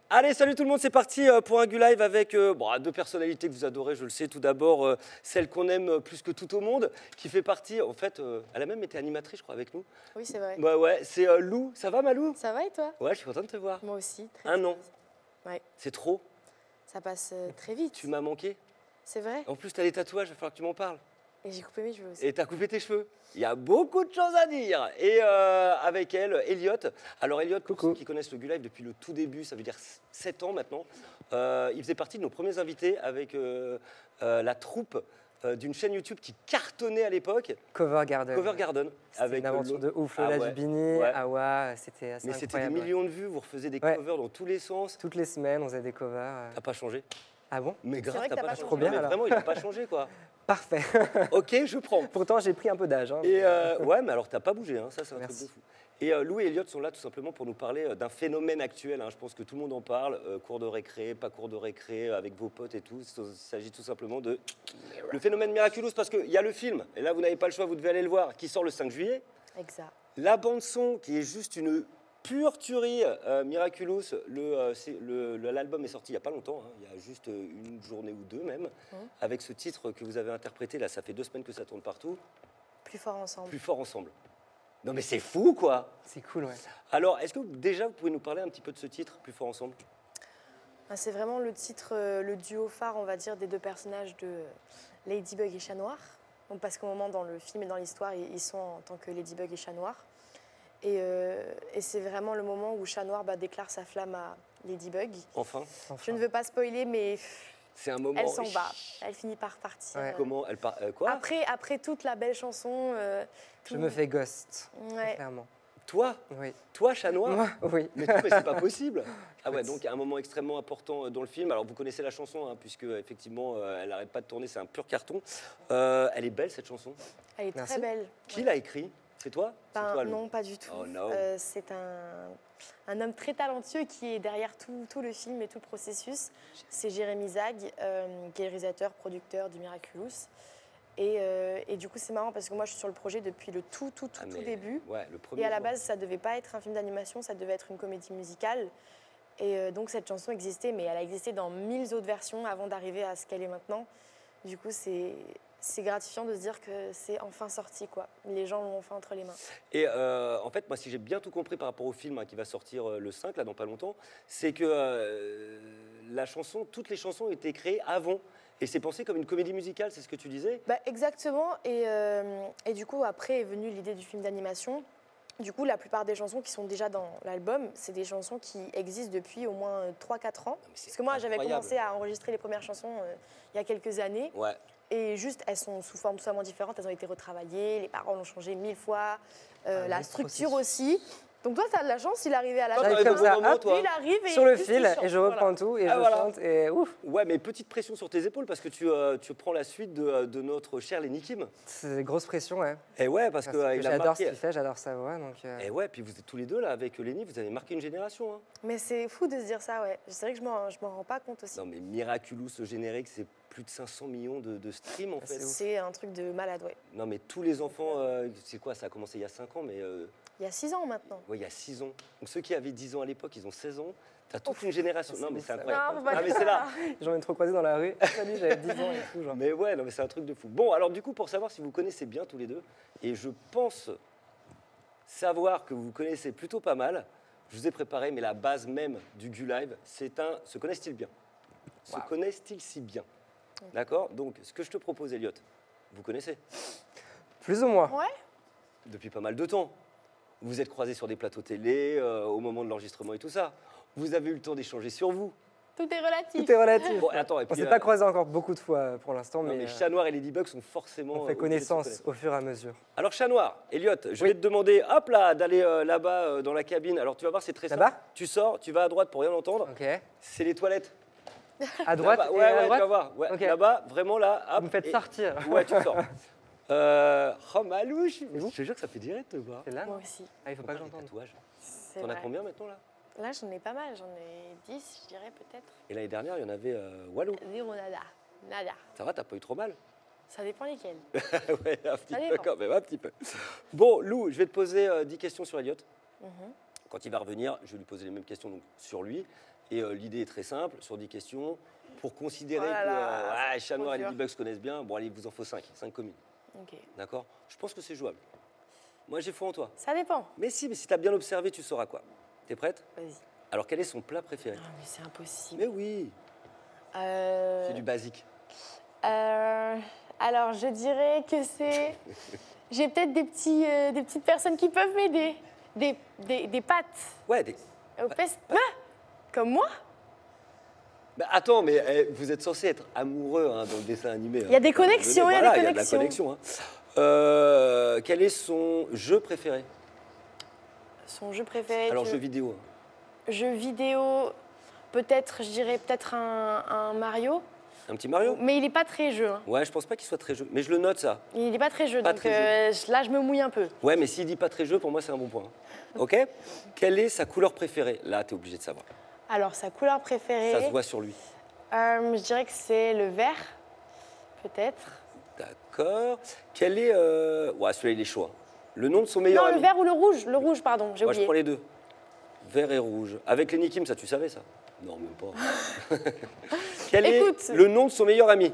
Allez, salut tout le monde, c'est parti pour un Gu Live avec deux personnalités que vous adorez, je le sais. Tout d'abord, celle qu'on aime plus que tout au monde, qui fait partie, en fait, elle a même été animatrice, je crois, avec nous. Oui, c'est vrai. Ouais, c'est Lou. Ça va, Malou? Ça va et toi? Ouais, je suis content de te voir. Moi aussi, très Un an. Ouais. C'est trop. Ça passe très vite. Tu m'as manqué. C'est vrai. En plus, t'as des tatouages, il va falloir que tu m'en parles. Et j'ai coupé mes cheveux aussi. Et t'as coupé tes cheveux. Il y a beaucoup de choses à dire. Et avec elle, Elliot. Alors Elliot, pour ceux qui connaissent le Gu Live depuis le tout début, ça veut dire 7 ans maintenant, il faisait partie de nos premiers invités avec la troupe d'une chaîne YouTube qui cartonnait à l'époque. Cover Garden. Cover Garden. Avec une aventure de ouf, Lola Dubini, ouais. Awa, c'était assez Mais incroyable. c'était des millions de vues, vous refaiez des covers dans tous les sens. Toutes les semaines, on faisait des covers. T'as pas changé? Ah bon? Mais grave, t'as pas changé. Trop bien, mais alors. vraiment, il n'a pas changé, quoi. Parfait. Ok, je prends. Pourtant, j'ai pris un peu d'âge. Hein. Et ouais, mais alors t'as pas bougé, hein, ça c'est un truc de fou. Et Lou et Elliot sont là tout simplement pour nous parler d'un phénomène actuel. Hein. Je pense que tout le monde en parle, cours de récré, pas cours de récré, avec vos potes et tout. Il s'agit tout simplement de le phénomène Miraculous, parce qu'il y a le film, et là vous n'avez pas le choix, vous devez aller le voir, qui sort le 5 juillet. Exact. La bande son qui est juste une pure tuerie, Miraculous. L'album est sorti il n'y a pas longtemps, hein, il y a juste une journée ou deux même, avec ce titre que vous avez interprété, là ça fait 2 semaines que ça tourne partout. Plus fort ensemble. Plus fort ensemble. Non mais c'est fou quoi. C'est cool, ouais. Alors, est-ce que déjà vous pouvez nous parler un petit peu de ce titre, Plus fort ensemble? C'est vraiment le titre, le duo phare, on va dire, des deux personnages de Ladybug et Chat Noir. Donc, parce qu'au moment dans le film et dans l'histoire, ils sont en tant que Ladybug et Chat Noir. Et c'est vraiment le moment où Chat Noir déclare sa flamme à Ladybug. Enfin. Je ne veux pas spoiler, mais c'est un moment. Elle s'en va. Elle finit par partir. Ouais. Comment elle part quoi? Après toute la belle chanson. Je me fais ghost. Ouais. Clairement. Toi? Oui. Toi, Chat Noir? Moi, oui. Mais c'est pas possible. Ah ouais, donc il y a un moment extrêmement important dans le film. Alors vous connaissez la chanson, hein, puisque effectivement elle n'arrête pas de tourner, c'est un pur carton. Elle est belle cette chanson. Elle est très belle. Qui l'a écrit? C'est toi? Toi, non, pas du tout. Oh, no. C'est un homme très talentueux qui est derrière tout le film et tout le processus. C'est Jérémy Zag, qui est le réalisateur, producteur du Miraculous. Et du coup, c'est marrant parce que moi, je suis sur le projet depuis le tout début. Ouais, le premier et à la base, ça ne devait pas être un film d'animation, ça devait être une comédie musicale. Et donc, cette chanson existait, mais elle a existé dans 1000 autres versions avant d'arriver à ce qu'elle est maintenant. Du coup, c'est gratifiant de se dire que c'est enfin sorti, quoi. Les gens l'ont enfin entre les mains. Et en fait, moi, si j'ai bien tout compris par rapport au film qui va sortir le 5, là, dans pas longtemps, c'est que toutes les chansons ont été créées avant. Et c'est pensé comme une comédie musicale, c'est ce que tu disais? Exactement. Et du coup, après est venue l'idée du film d'animation. Du coup, la plupart des chansons qui sont déjà dans l'album, c'est des chansons qui existent depuis au moins 3-4 ans. Parce que moi, j'avais commencé à enregistrer les premières chansons il y a quelques années. Ouais. Et juste, elles sont sous forme totalement différentes. Elles ont été retravaillées, les paroles ont changé 1000 fois, la structure aussi. Donc toi, tu as de la chance, il est arrivé à la fin. Comme ça, hop, il arrive sur le fil, et je reprends tout, et je chante, et ouf. Ouais, mais petite pression sur tes épaules, parce que tu prends la suite de notre cher Lenny Kim. C'est grosse pression, ouais. Et ouais, parce que j'adore ce qu'il fait, j'adore sa voix. Donc Et ouais, puis vous êtes tous les deux là, avec Lenny, vous avez marqué une génération. Hein. Mais c'est fou de se dire ça, ouais. C'est vrai que je m'en rends pas compte aussi. Non, mais Miraculous, ce générique, c'est plus de 500 millions de streams, en fait. C'est un truc de malade, ouais. Non, mais tous les enfants, c'est quoi, ça a commencé il y a 5 ans, mais... Il y a 6 ans maintenant. Oui, il y a 6 ans. Donc ceux qui avaient 10 ans à l'époque, ils ont 16 ans. T'as toute une génération. Non, mais c'est incroyable. Non, mais c'est là. J'en ai trop croisé dans la rue. Salut, j'avais 10 ans et tout. Genre. Mais ouais, non, mais c'est un truc de fou. Bon, alors du coup, pour savoir si vous connaissez bien tous les deux, et je pense savoir que vous connaissez plutôt pas mal, je vous ai préparé, mais la base même du Gu Live, c'est se connaissent-ils bien? Se connaissent-ils si bien? D'accord? Donc, ce que je te propose, Elliot, vous connaissez? Plus ou moins. Ouais. Depuis pas mal de temps. Vous êtes croisés sur des plateaux télé, au moment de l'enregistrement et tout ça. Vous avez eu le temps d'échanger sur vous. Tout est relatif. Tout est relatif. Bon, attends, et puis, on ne s'est pas croisés encore beaucoup de fois pour l'instant. Mais Chat Noir et Ladybug sont forcément... On fait connaissance au fur et à mesure. Alors, Chat Noir, Elliot, je vais te demander, hop là, d'aller là-bas dans la cabine. Alors, tu vas voir, c'est très simple. Là-bas? Tu sors, tu vas à droite pour rien entendre. Ok. C'est les toilettes. À droite? Ouais, à droite tu vas voir. Ouais, okay. Là-bas, vraiment là. Hop, vous me faites sortir. Ouais, tu sors. Oh, Malouche, je te jure que ça fait direct de te voir. C'est là? Moi aussi. Ah, il faut pas que j'entende. T'en as combien maintenant là? Là, j'en ai pas mal, j'en ai 10, je dirais peut-être. Et l'année dernière, il y en avait Walou. Zéro, nada. Ça va, t'as pas eu trop mal? Ça dépend lesquels. Ouais, un petit peu quand même, un petit peu. Bon, Lou, je vais te poser 10 questions sur Elliot. Quand il va revenir, je vais lui poser les mêmes questions donc, sur lui. Et l'idée est très simple, sur 10 questions, pour considérer Oh là que là, Chat Noir et trop dur. Ladybug se connaissent bien, bon allez, il vous en faut 5 communes, Ok. d'accord? Je pense que c'est jouable. Moi j'ai foi en toi. Ça dépend. Mais si tu as bien observé, tu sauras quoi. T'es prête? Vas-y. Alors quel est son plat préféré? Non, mais c'est impossible. Mais oui, Euh, c'est du basique. alors, je dirais que c'est... J'ai peut-être des petites personnes qui peuvent m'aider. Des pâtes Ouais, au pesto. Ah, comme moi. bah, attends, mais vous êtes censé être amoureux hein, dans le dessin animé. Il y a des connexions, il y a des Voilà, il y a de la connexions. connexion. Quel est son jeu préféré? Son jeu préféré. Alors, jeu vidéo. Jeu vidéo, peut-être, je dirais peut-être un Mario. Un petit Mario? Mais il n'est pas très jeu. Hein. Ouais, je pense pas qu'il soit très jeu. Mais je le note, ça. Il n'est pas très jeu, Pas donc très là, je me mouille un peu. Ouais, mais s'il dit pas très jeu, pour moi, c'est un bon point. OK? Quelle est sa couleur préférée? Là, tu es obligé de savoir. Alors, sa couleur préférée, Ça se voit sur lui. je dirais que c'est le vert, peut-être. D'accord. Quel est... Ouais, celui-là, il est chaud. Hein. Le nom de son meilleur Non, ami. le vert ou le rouge. Le rouge, pardon, j'ai Moi, je oublié. prends les deux. Vert et rouge. Avec Lenny Kim, ça, tu savais, ça? Non, même pas. Quel Écoute. est le nom de son meilleur ami?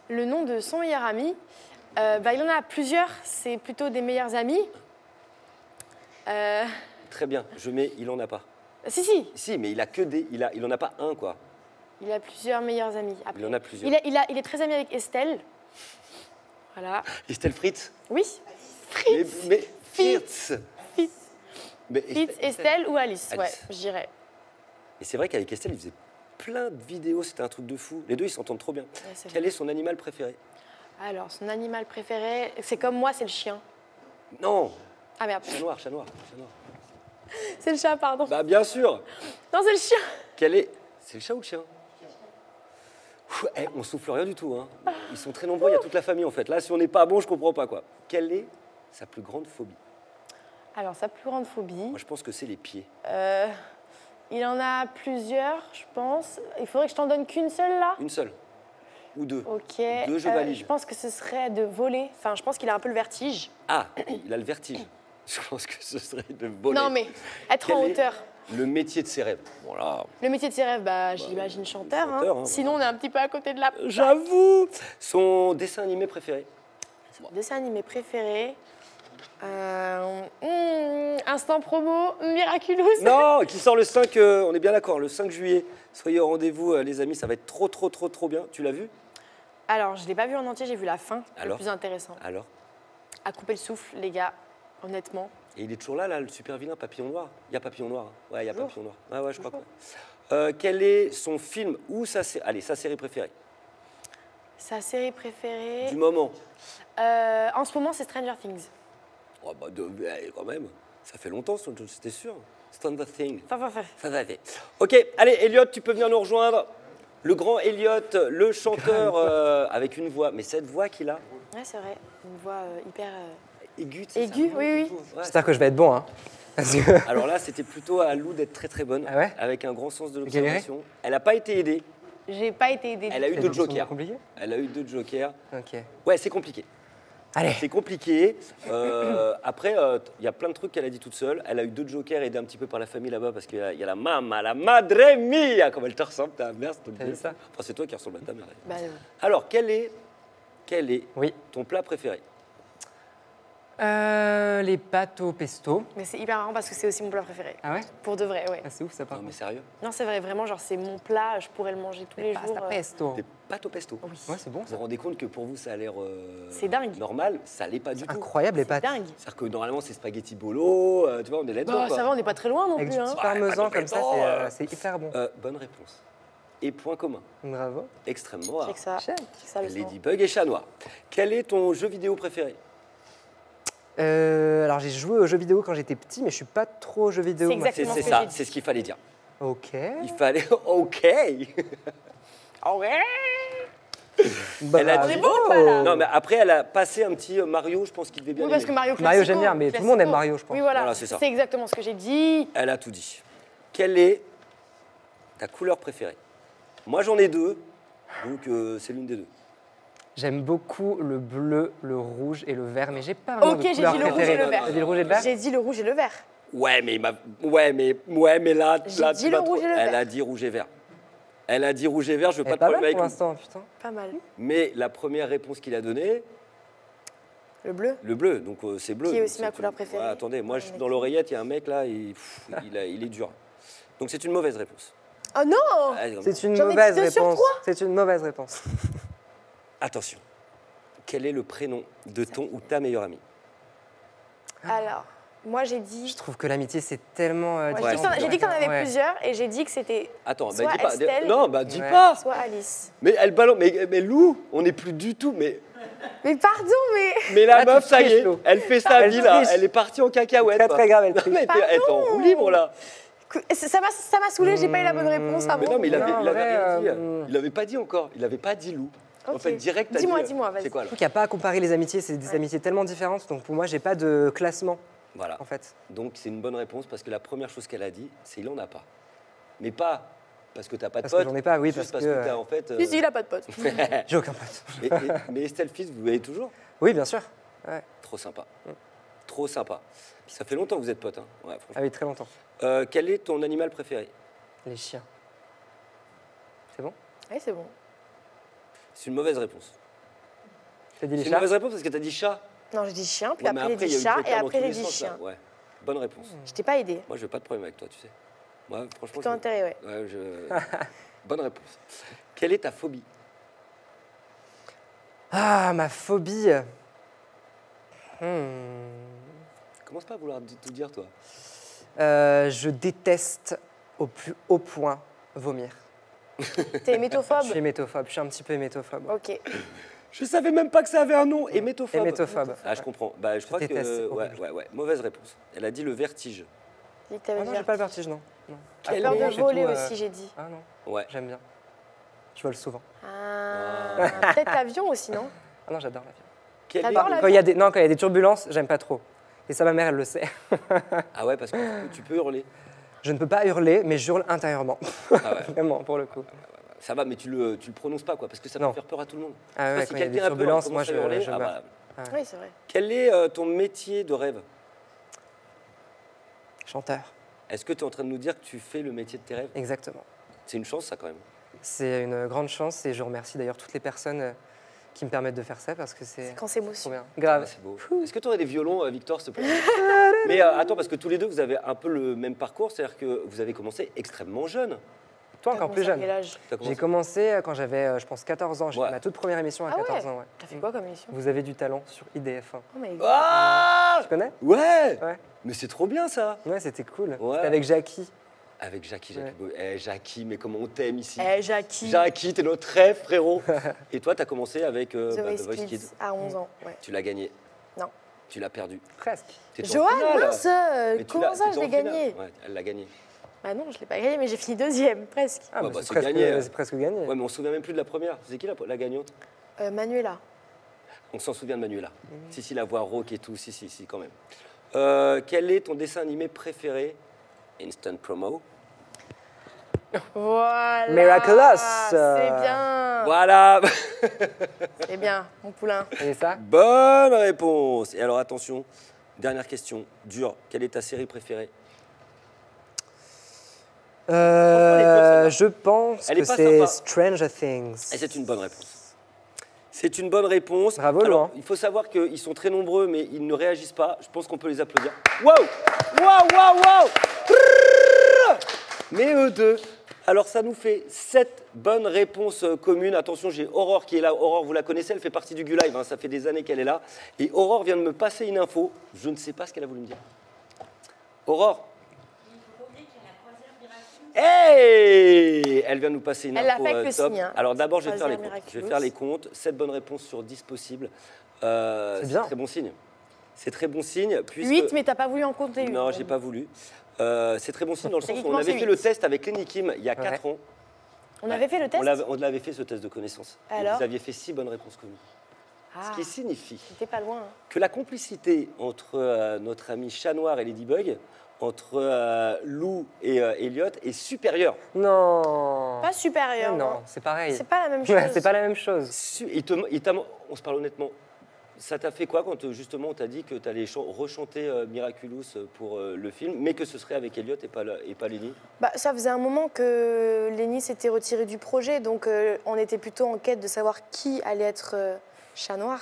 Le nom de son meilleur ami, il en a plusieurs, c'est plutôt des meilleurs amis. Très bien. Je mets il en a pas. Si, Si, mais il a que des... Il en a pas un, quoi. il a plusieurs meilleurs amis. Après. Il en a plusieurs. Il est très ami avec Estelle. Voilà. Estelle Fritz? Oui. Mais Fritz. Fritz. Mais Fritz, Estelle ou Alice, ouais, Alice. je dirais. Et c'est vrai qu'avec Estelle, il faisait plein de vidéos, c'était un truc de fou. Les deux, ils s'entendent trop bien. Ouais, c'est Quel vrai. est son animal préféré? Alors, son animal préféré, c'est comme moi, c'est le chien. Non, Ah merde, chat noir, chat noir, chat noir. c'est le chat, pardon. Bah bien sûr. Non, c'est le chien. Quel est... C'est le chat ou le chien? On souffle rien du tout. Hein. Ils sont très nombreux, il y a toute la famille en fait. Là, si on n'est pas bon, je comprends pas quoi. Quelle est sa plus grande phobie? Alors, sa plus grande phobie, Moi, je pense que c'est les pieds. il en a plusieurs, je pense. Il faudrait que je t'en donne qu'une seule, là. Une seule ou deux? Ok. Deux, je valide. Je pense que ce serait de voler. Enfin, je pense qu'il a un peu le vertige. Ah, il a le vertige. Je pense que ce serait de voler. Non, mais être Quel en est hauteur. Le métier de ses rêves. Voilà. Le métier de ses rêves, j'imagine chanteur. chanteur, hein, Sinon, on est un petit peu à côté de la... J'avoue. Son dessin animé préféré? Dessin animé préféré. Instant promo, Miraculous. Non, qui sort le 5, on est bien d'accord, le 5 juillet. Soyez au rendez-vous, les amis, ça va être trop bien. Tu l'as vu? Alors, je ne l'ai pas vu en entier, j'ai vu la fin, le Alors plus intéressant. Alors? À couper le souffle, les gars, honnêtement. Et il est toujours là, le super vilain Papillon Noir. Il y a Papillon Noir. Hein. Ouais, il y a Toujours. Papillon Noir. Ouais, je crois que ouais. Quel est son film ou sa série préférée? Sa série préférée. Du moment. En ce moment, c'est Stranger Things. Oh, bah, quand même, ça fait longtemps, c'était sûr. Stranger Things. Enfin. Ça va aller. Ok, allez, Elliot, tu peux venir nous rejoindre. Le grand Elliot, le chanteur avec une voix. Mais cette voix qu'il a, Ouais, c'est vrai. Une voix hyper. aiguë. tu sais, Aiguë, ça monte oui, et oui. tout. Ouais, J'espère que je vais être bon, hein. Parce que- Alors là, c'était plutôt à Lou d'être très bonne, Ah ouais avec un grand sens de galéré l'observation. Elle n'a pas été aidée, J'ai pas été aidée. elle a eu C'est deux beaucoup jokers. compliqué. Elle a eu deux jokers. Ok. Ouais, c'est compliqué. Allez. C'est compliqué. Après, il y a plein de trucs qu'elle a dit toute seule. Elle a eu deux jokers aidés un petit peu par la famille là-bas parce qu'il y a la mama, la madre mia, comme elle te ressemble, ta mère. T'as vu ça Enfin, c'est toi qui ressemble à ta mère. Bah, Alors, quel est Oui. ton plat préféré? Les pâtes au pesto. mais c'est hyper marrant parce que c'est aussi mon plat préféré. Ah ouais? Pour de vrai, ouais. Ah, c'est ouf ça par Non, mais contre. sérieux? Non, c'est vrai, vraiment, genre, c'est mon plat, je pourrais le manger tous les jours. Pasta pesto. Des pâtes au pesto. Oui. Ouais, c'est bon Vous ça. vous rendez compte que pour vous, ça a l'air C'est dingue. normal? Ça l'est pas du tout. Incroyable les C'est pâtes. dingue. C'est-à-dire que normalement, c'est spaghetti bolo, tu vois, on est là-dedans. Bah, quoi. ça va, on n'est pas très loin non Avec plus. du Hein. petit parmesan pâtes au comme ça, pesto, c'est hyper bon. Bonne réponse. Et point commun, Bravo. extrêmement rare. C'est que ça. Cher. C'est que ça le sens. Ladybug et Chat Noir. Quel est ton jeu vidéo préféré? Alors j'ai joué aux jeux vidéo quand j'étais petit, mais je suis pas trop jeux vidéo. C'est moi. exactement C'est ce que ça, j'ai dit. c'est ce qu'il fallait dire. Ok. Il fallait. Ok. Ah ouais. Elle a dit- On est bon ou pas, là Non, mais après, elle a passé un petit Mario, je pense qu'il devait bien Oui, parce que aimer. Mario Mario, Classico, j'aime bien, mais tout le monde aime Classico. Mario, je pense. Oui, voilà, Voilà, c'est ça. c'est exactement ce que j'ai dit. Elle a tout dit. Quelle est ta couleur préférée? Moi, j'en ai deux, donc c'est l'une des deux. J'aime beaucoup le bleu, le rouge et le vert, mais j'ai pas vraiment Ok, de j'ai couleur dit le rouge et préférée. le vert. T'as dit le rouge et le vert? J'ai dit le rouge et le vert. Ouais, mais là, J'ai là, dit tu le vas trop- rouge et le Elle vert. a dit rouge et vert. Elle a dit rouge et vert, je veux Elle pas est de pas problème mal avec pour vous. l'instant, putain. Pas mal. Mais la première réponse qu'il a donnée, Le bleu. le bleu, donc c'est bleu. Qui est donc aussi ma c'est couleur une- préférée. Ouais, attendez, moi Ouais, je suis on est dans cool. l'oreillette, il y a un mec là, il est dur. Donc c'est une mauvaise réponse. Oh non Allez, C'est une J'en ai mauvaise que deux sur réponse. trois. C'est une mauvaise réponse. Attention, quel est le prénom de ton ou ta meilleure amie? Alors, moi j'ai Je dit. trouve que l'amitié, c'est tellement. Ouais, différent. j'ai dit que t'en avais Ouais. plusieurs et j'ai dit que c'était Attends, Soit dis pas. Estelle. Non, dis Ouais. pas. soit Alice. Mais elle balance. Mais Lou, on n'est plus du tout. Mais Mais mais. la Là, tu meuf, ça y triches, est, Lou. elle fait sa Elle vie là. triche. Elle est partie en cacahuète. Très, très grave, elle Non, triche. mais elle est en roue libre là. Ça m'a saoulé, j'ai pas eu la bonne réponse Mais avant. non, mais il avait, Non, il avait en vrai, rien dit. Il avait pas dit encore. Il avait pas dit Lou. En Ok. fait, direct, t'as Dis-moi, dit, dis-moi, vas-y. C'est quoi Je là? trouve qu'il n'y a pas à comparer les amitiés, c'est des amitiés tellement différentes. Donc pour moi, j'ai pas de classement, Voilà. en fait. Donc c'est une bonne réponse parce que la première chose qu'elle a dit, c'est il en a pas. Mais pas parce que t'as pas de Parce que pote. j'en ai pas, oui, juste parce parce que, que t'as en fait. Si, si, il a pas de pote. J'ai aucun pote. Mais Estelle Fils, vous voyez toujours? Oui, bien sûr. Ouais. Trop sympa. Trop sympa. Ça fait longtemps que vous êtes potes. Hein. Ouais, franchement. Ah oui, très longtemps. Quel est ton animal préféré? Les chiens. C'est bon? Oui, c'est bon. C'est une mauvaise réponse. T'as dit les C'est une chats? mauvaise réponse parce que t'as dit chat. Non, j'ai dit chien, puis Ouais, mais après j'ai il y a dit eu chat, le et critère dans après tous j'ai les dit sens, là. chien. Ouais. Bonne réponse. Je t'ai pas aidé. Moi, je veux pas de problème avec toi, tu sais. Moi, franchement, Plutôt intérêt, ouais. Ouais, Bonne réponse. Quelle est ta phobie? Ah, ma phobie. Commence pas à vouloir tout dire, toi. Je déteste au plus haut point vomir. T'es hémétophobe. Je suis hémétophobe, je suis un petit peu hémétophobe. Ok. Je savais même pas que ça avait un nom. Hémétophobe. Hémétophobe. Ah, je comprends. Bah, je crois que. déteste, c'est Ouais, horrible. ouais. Mauvaise réponse. Elle a dit le vertige. Dis que t'avais Ah non, dit. j'ai pas le vertige, non. non. Quelle Peur est- de j'ai voler tout, aussi, j'ai dit. Ah non, Ouais. j'aime bien. Je vole souvent. Ah, peut-être l'avion aussi, non? Ah non, j'adore l'avion. Quelle est- T'adores l'avion? Quand il y a des, non, quand il y a des turbulences, j'aime pas trop. Et ça, ma mère, elle le sait. Ah ouais, parce que tu peux hurler. Je ne peux pas hurler, mais j'hurle intérieurement. Ah ouais. Vraiment, pour le coup. Ça va, mais tu le prononces pas, quoi, parce que ça peut Non. faire peur à tout le monde. Ah ouais, Toi, si quand il y a des quelqu'un a peur, turbulences, commence moi, à je hurler, meurs. bah, Oui, c'est vrai. quel est ton métier de rêve? Chanteur, Est-ce que tu es en train de nous dire que tu fais le métier de tes rêves? exactement. C'est une chance, ça, quand même. C'est une grande chance et je remercie d'ailleurs toutes les personnes qui me permettent de faire ça parce que c'est Quand c'est trop émotion. bien. Ah, Grave. c'est beau. Est-ce que tu aurais des violons, Victor, s'il te plaît? Mais attends, parce que tous les deux, vous avez un peu le même parcours, c'est-à-dire que vous avez commencé extrêmement jeune. Toi, encore plus jeune. Quel âge? T'as commencé- J'ai commencé quand j'avais, je pense, 14 ans. J'ai Ouais. fait ma toute première émission à Ah ouais 14 ans. Ouais. T'as fait quoi comme émission? Vous avez du talent sur IDF1. Oh my god. Ah Tu connais? Ouais, Ouais. Mais c'est trop bien, ça. Ouais, c'était cool. Ouais. C'était avec Jackie. Avec Jackie, Ouais. Jackie, mais comment on t'aime ici. Eh, Jackie. Jackie, t'es notre rêve, frérot. Et toi, t'as commencé avec The The Voice Voice Kids Kids. à 11 ans. Ouais. Tu l'as gagné. Non. Tu l'as perdu. Presque. T'étais en Joanne, finale. mince Mais tu comment l'as- ça, t'étais je en l'ai finale. gagné? Ouais, elle l'a gagné. Bah non, je l'ai pas gagné, mais j'ai fini deuxième, presque. Ah, Ouais, bah, bah, c'est c'est presque, gagné. c'est presque gagné. Ouais, mais on se souvient même plus de la première. C'est qui la gagnante? Manuela. On s'en souvient de Manuela. Si, la voix rauque et tout, si, quand même. Quel est ton dessin animé préféré? Instant promo. Voilà. Miraculous. C'est bien. Voilà. C'est bien, mon poulain. Et ça? Bonne réponse. Et alors, attention, dernière question, dure. Quelle est ta série préférée? Je pense Elle est que pas c'est sympa. Stranger Things. Et c'est une bonne réponse. C'est une bonne réponse. Bravo, Alors, Laurent. il faut savoir qu'ils sont très nombreux, mais ils ne réagissent pas. Je pense qu'on peut les applaudir. Waouh! Waouh, waouh, waouh! Mais eux deux. Alors, ça nous fait 7 bonnes réponses communes. Attention, j'ai Aurore qui est là. Aurore, vous la connaissez, elle fait partie du Gulive. Ça fait des années qu'elle est là. Et Aurore vient de me passer une info. Je ne sais pas ce qu'elle a voulu me dire. Aurore? Hey! Elle vient de nous passer une Elle l'a info fait avec le top. signe, hein. Alors d'abord, je vais faire les Croisière comptes. Je vais miraculeuse. faire les comptes. 7 bonnes réponses sur 10 possibles. C'est bien. très bon signe. C'est très bon signe. Puisque... 8, mais t'as pas voulu en compter une. Non, j'ai pas voulu. C'est très bon signe dans le sens où on Techniquement, avait c'est fait 8. le test avec Lenny Kim il y a 4 ans. On avait fait le test? On l'avait fait ce test de connaissances. Et Alors vous aviez fait 6 bonnes réponses communes. Ah, Ce qui signifie t'étais pas loin. Hein. que la complicité entre notre ami Chat Noir et Ladybug, entre Lou et Elliot, est supérieure. Non. Pas supérieur. non, c'est pareil. C'est pas la même chose. Ouais, c'est pas la même chose. On se parle honnêtement. ça t'a fait quoi quand justement on t'a dit que tu allais rechanter Miraculous pour le film, mais que ce serait avec Elliot et pas Lenny? Bah, ça faisait un moment que Lenny s'était retiré du projet, donc on était plutôt en quête de savoir qui allait être Chat Noir.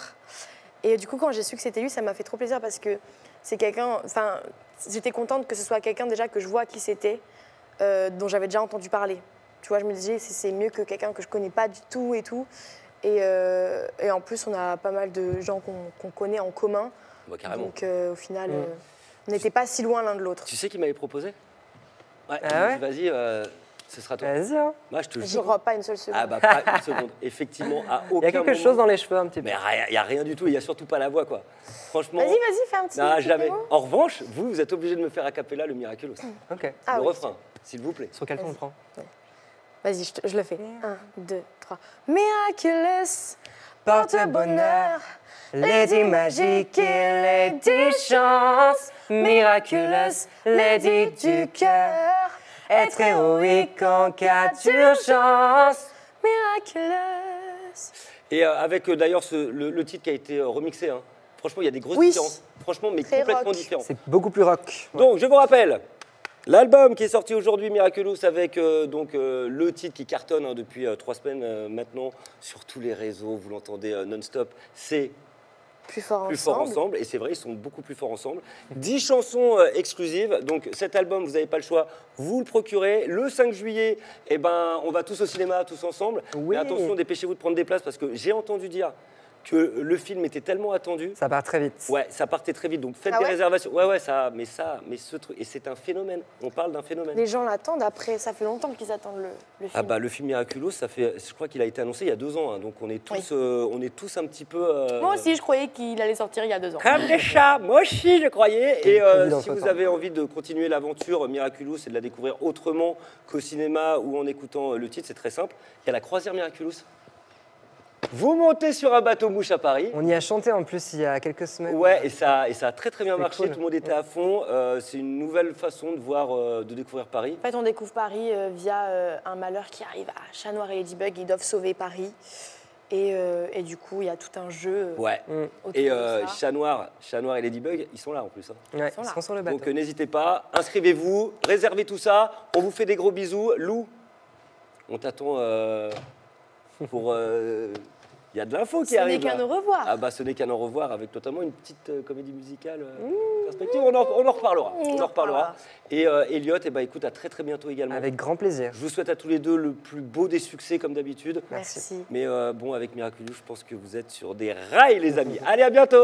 Et du coup, quand j'ai su que c'était lui, ça m'a fait trop plaisir parce que c'est quelqu'un. Enfin, j'étais contente que ce soit quelqu'un déjà que je vois qui c'était, dont j'avais déjà entendu parler. Tu vois, je me disais, c'est mieux que quelqu'un que je connais pas du tout et tout. Et en plus, on a pas mal de gens qu'on connaît en commun. Bah, carrément. Donc au final, on n'était pas si loin l'un de l'autre. Tu sais qui m'avait proposé? Ouais, Ah ouais vas-y, ce sera toi. Vas-y, hein. Moi, je te J'y jure. crois pas une seule seconde. Ah bah pas une seconde. Effectivement, à aucun Il y a quelque moment. chose dans les cheveux un petit peu. Mais il n'y a rien du tout, il n'y a surtout pas la voix, quoi. Franchement. Vas-y, fais un petit. Non, petit jamais. démo. En revanche, vous êtes obligé de me faire a cappella le Miraculous. Ok. Ah le oui. refrain, s'il vous plaît. Sur quel ton on Vas-y. prend? Vas-y, je le fais. 1, 2, 3. Miraculous, porte-bonheur, Lady magique et Lady chance, miraculeuse, Lady du cœur, être héroïque en cas d'urgence. Miraculous. Et avec d'ailleurs le titre qui a été remixé. Hein. Franchement, il y a des grosses Oui. différences. Franchement, mais Très complètement rock. différentes. C'est beaucoup plus rock. Donc, je vous rappelle, l'album qui est sorti aujourd'hui, Miraculous, avec le titre qui cartonne hein, depuis 3 semaines maintenant sur tous les réseaux, vous l'entendez non-stop, c'est Plus fort plus ensemble. forts ensemble, et c'est vrai, ils sont beaucoup plus forts ensemble. 10 chansons exclusives, donc cet album, vous n'avez pas le choix, vous le procurez. Le 5 juillet, eh ben, on va tous au cinéma, tous ensemble. Oui. Mais attention, dépêchez-vous de prendre des places, parce que j'ai entendu dire que le film était tellement attendu. Ça part très vite. Ouais, ça partait très vite, donc faites Ah des ouais réservations. Mais ce truc, et c'est un phénomène, on parle d'un phénomène. Les gens l'attendent après, ça fait longtemps qu'ils attendent le film. Ah bah le film Miraculous, je crois qu'il a été annoncé il y a 2 ans, hein, donc on est tous, on est tous un petit peu. Moi aussi, je croyais qu'il allait sortir il y a 2 ans. Comme des chats, moi aussi je croyais. Et prévu dans si ce vous temps. avez envie de continuer l'aventure Miraculous et de la découvrir autrement qu'au cinéma ou en écoutant le titre, c'est très simple. Il y a la croisière Miraculous. Vous montez sur un bateau mouche à Paris. On y a chanté en plus il y a quelques semaines. Ouais, et ça a très très bien C'est marché. cool. Tout le monde était à fond. C'est une nouvelle façon de voir, de découvrir Paris. En fait, on découvre Paris via un malheur qui arrive à Chat Noir et Ladybug. Ils doivent sauver Paris. Et du coup, il y a tout un jeu Ouais. autour Et de ça. Chat Noir et Ladybug, ils sont là en plus. Hein. Ouais, Ils sont ils là. sont sur le bateau. Donc n'hésitez pas, inscrivez-vous, réservez tout ça. On vous fait des gros bisous. Lou, on t'attend pour. Il y a de l'info qui Ce n'est arrive. qu'un là. au revoir. Ah bah ce n'est qu'un au revoir avec notamment une petite comédie musicale perspective. On en reparlera. On en reparlera. Et Elliot, eh ben, écoute, à très très bientôt également. Avec grand plaisir. Je vous souhaite à tous les deux le plus beau des succès comme d'habitude. Merci. Mais bon, avec Miraculous, je pense que vous êtes sur des rails les amis. Allez, à bientôt.